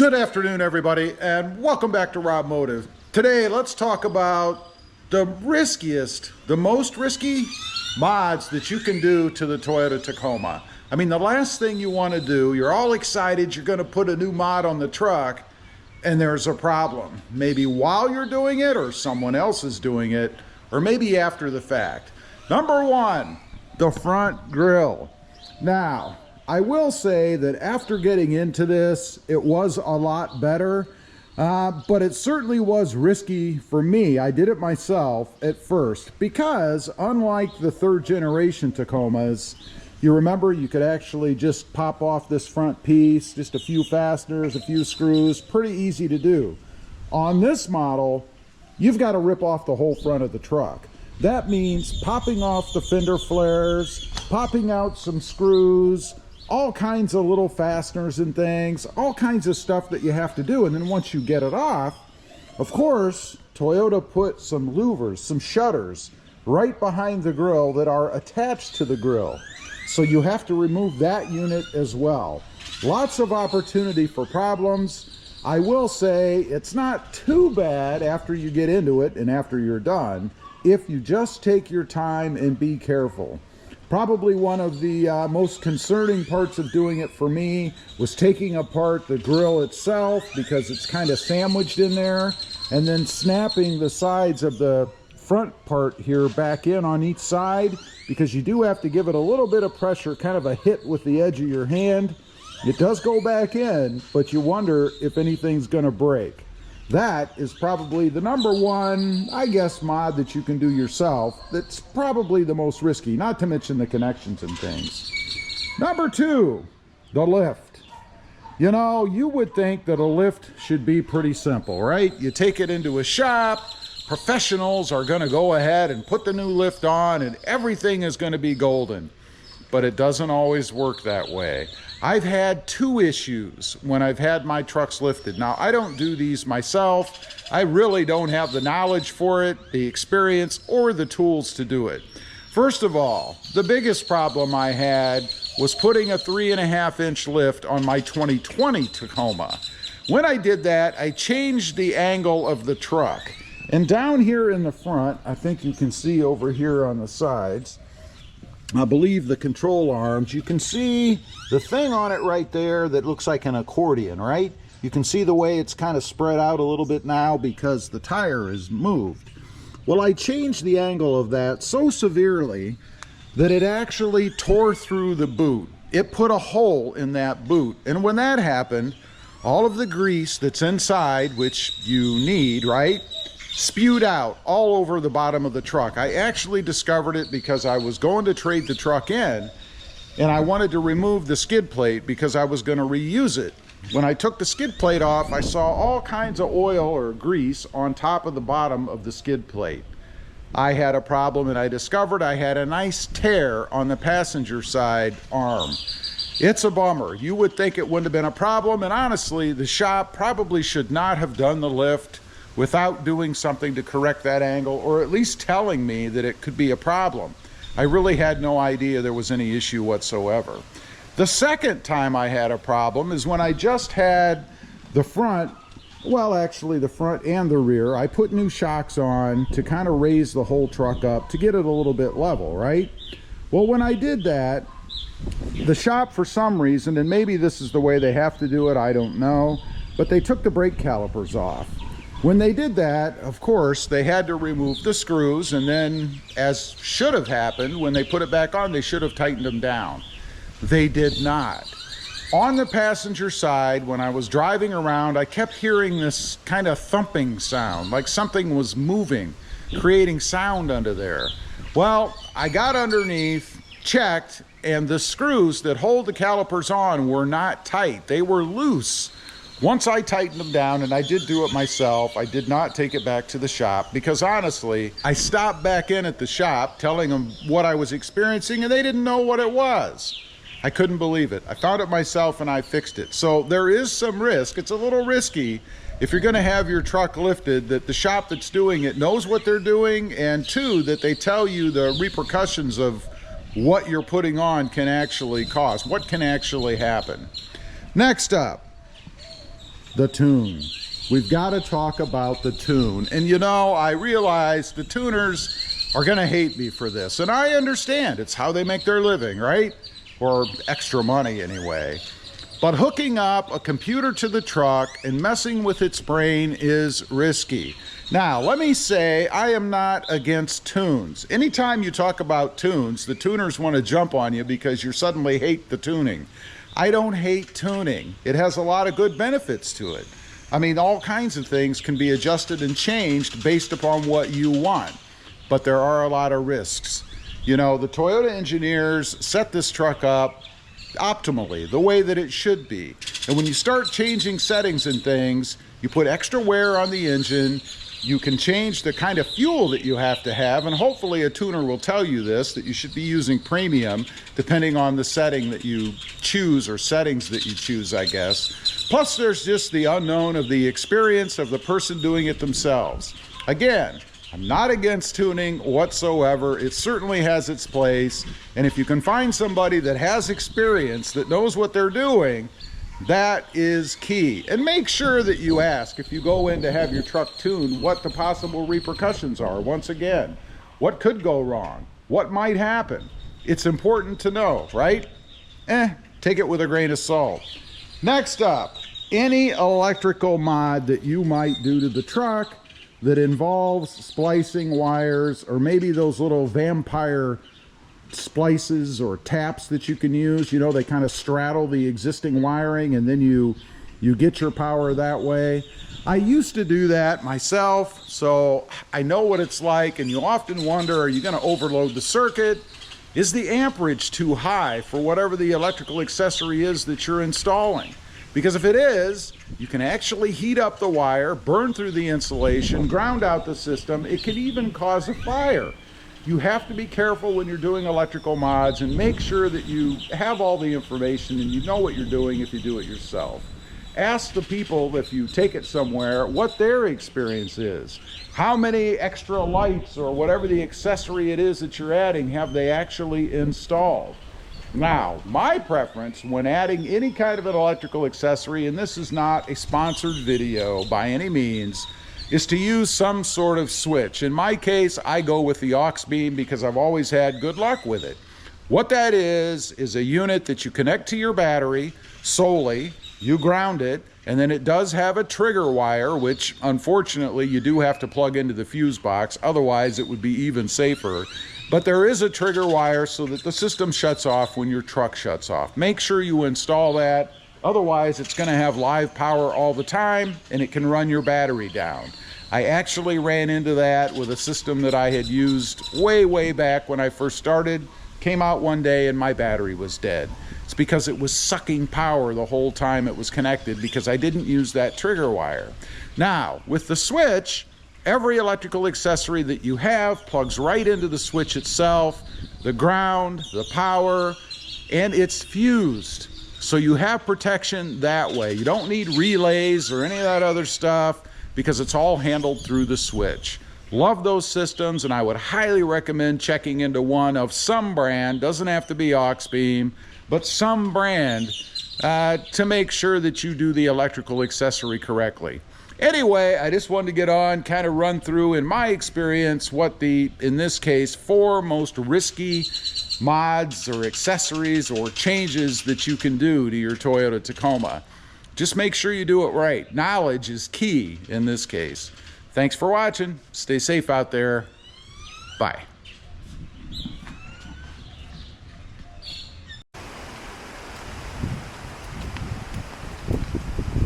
Good afternoon, everybody, and welcome back to RobMotive. Today, let's talk about the most risky mods that you can do to the Toyota Tacoma. I mean, the last thing you want to do, you're all excited, you're going to put a new mod on the truck, and there's a problem. Maybe while you're doing it, or someone else is doing it, or maybe after the fact. Number one, the front grille. Now, I will say that after getting into this, it was a lot better, but it certainly was risky for me. I did it myself at first because unlike the third generation Tacomas, you remember you could actually just pop off this front piece, just a few fasteners, a few screws, pretty easy to do. On this model, you've got to rip off the whole front of the truck. That means popping off the fender flares, popping out some screws, all kinds of little fasteners and things, all kinds of stuff that you have to do. And then once you get it off, of course, Toyota put some louvers, some shutters right behind the grille that are attached to the grille. So you have to remove that unit as well. Lots of opportunity for problems. I will say it's not too bad after you get into it and after you're done, if you just take your time and be careful. Probably one of the most concerning parts of doing it for me was taking apart the grille itself because it's kind of sandwiched in there, and then snapping the sides of the front part here back in on each side, because you do have to give it a little bit of pressure, kind of a hit with the edge of your hand. It does go back in, but you wonder if anything's going to break. That is probably the number one, I guess, mod that you can do yourself. That's probably the most risky, not to mention the connections and things. Number two, the lift. You know, you would think that a lift should be pretty simple, right? You take it into a shop, professionals are going to go ahead and put the new lift on, and everything is going to be golden. But it doesn't always work that way. I've had two issues when I've had my trucks lifted. Now, I don't do these myself. I really don't have the knowledge for it, the experience, or the tools to do it. First of all, the biggest problem I had was putting a 3.5-inch lift on my 2020 Tacoma. When I did that, I changed the angle of the truck. And down here in the front, I think you can see over here on the sides, I believe the control arms, you can see the thing on it right there that looks like an accordion, right? You can see the way it's kind of spread out a little bit now because the tire is moved. Well, I changed the angle of that so severely that it actually tore through the boot. It put a hole in that boot. And when that happened, all of the grease that's inside, which you need, right, spewed out all over the bottom of the truck. I actually discovered it because I was going to trade the truck in, and I wanted to remove the skid plate because I was going to reuse it. When I took the skid plate off, I saw all kinds of oil or grease on top of the bottom of the skid plate. I had a problem, and I discovered I had a nice tear on the passenger side arm. It's a bummer. You would think it wouldn't have been a problem, and honestly, the shop probably should not have done the lift without doing something to correct that angle, or at least telling me that it could be a problem. I really had no idea there was any issue whatsoever. The second time I had a problem is when I just had the front, well, actually the front and the rear. I put new shocks on to kind of raise the whole truck up to get it a little bit level, right? Well, when I did that, the shop, for some reason, and maybe this is the way they have to do it, I don't know, but they took the brake calipers off. When they did that, of course, they had to remove the screws, and then, as should have happened, when they put it back on, they should have tightened them down. They did not. On the passenger side, when I was driving around, I kept hearing this kind of thumping sound, like something was moving, creating sound under there. Well, I got underneath, checked, and the screws that hold the calipers on were not tight. They were loose. Once I tightened them down, and I did do it myself, I did not take it back to the shop because honestly, I stopped back in at the shop telling them what I was experiencing, and they didn't know what it was. I couldn't believe it. I found it myself and I fixed it. So there is some risk. It's a little risky if you're going to have your truck lifted, that the shop that's doing it knows what they're doing, and two, that they tell you the repercussions of what you're putting on can actually cause, what can actually happen. Next up, the tune. We've got to talk about the tune. And you know, I realize the tuners are going to hate me for this. And I understand. It's how they make their living, right? Or extra money anyway. But hooking up a computer to the truck and messing with its brain is risky. Now, let me say, I am not against tunes. Anytime you talk about tunes, the tuners want to jump on you because you suddenly hate the tuning. I don't hate tuning. It has a lot of good benefits to it. I mean, all kinds of things can be adjusted and changed based upon what you want. But there are a lot of risks. You know, the Toyota engineers set this truck up optimally, the way that it should be. And when you start changing settings and things, you put extra wear on the engine, you can change the kind of fuel that you have to have, and hopefully a tuner will tell you this, that you should be using premium depending on the setting that you choose, or settings that you choose, I guess. Plus there's just the unknown of the experience of the person doing it themselves. Again, I'm not against tuning whatsoever. It certainly has its place, and if you can find somebody that has experience, that knows what they're doing, that is key. And make sure that you ask, if you go in to have your truck tuned, what the possible repercussions are. Once again, what could go wrong? What might happen? It's important to know, right? Take it with a grain of salt. Next up, any electrical mod that you might do to the truck that involves splicing wires, or maybe those little vampire splices or taps that you can use. You know, they kind of straddle the existing wiring, and then you get your power that way. I used to do that myself, so I know what it's like. And you often wonder, are you going to overload the circuit? Is the amperage too high for whatever the electrical accessory is that you're installing? Because if it is, you can actually heat up the wire, burn through the insulation, ground out the system. It can even cause a fire. You have to be careful when you're doing electrical mods, and make sure that you have all the information and you know what you're doing if you do it yourself. Ask the people, if you take it somewhere, what their experience is. How many extra lights or whatever the accessory it is that you're adding have they actually installed? Now, my preference when adding any kind of an electrical accessory, and this is not a sponsored video by any means, is to use some sort of switch. In my case, I go with the aux beam because I've always had good luck with it. What that is a unit that you connect to your battery solely, you ground it, and then it does have a trigger wire, which unfortunately you do have to plug into the fuse box, otherwise it would be even safer. But there is a trigger wire so that the system shuts off when your truck shuts off. Make sure you install that. Otherwise, it's going to have live power all the time, and it can run your battery down. I actually ran into that with a system that I had used way back when I first started. Came out one day and my battery was dead. It's because it was sucking power the whole time it was connected because I didn't use that trigger wire. Now, with the switch, every electrical accessory that you have plugs right into the switch itself, the ground, the power, and it's fused. So you have protection that way. You don't need relays or any of that other stuff because it's all handled through the switch. Love those systems, and I would highly recommend checking into one of some brand, doesn't have to be aux beam, but some brand to make sure that you do the electrical accessory correctly. Anyway, I just wanted to get on, kind of run through, in my experience, what the, in this case, 4 most risky mods or accessories or changes that you can do to your Toyota Tacoma. Just make sure you do it right. Knowledge is key in this case. Thanks for watching. Stay safe out there. Bye.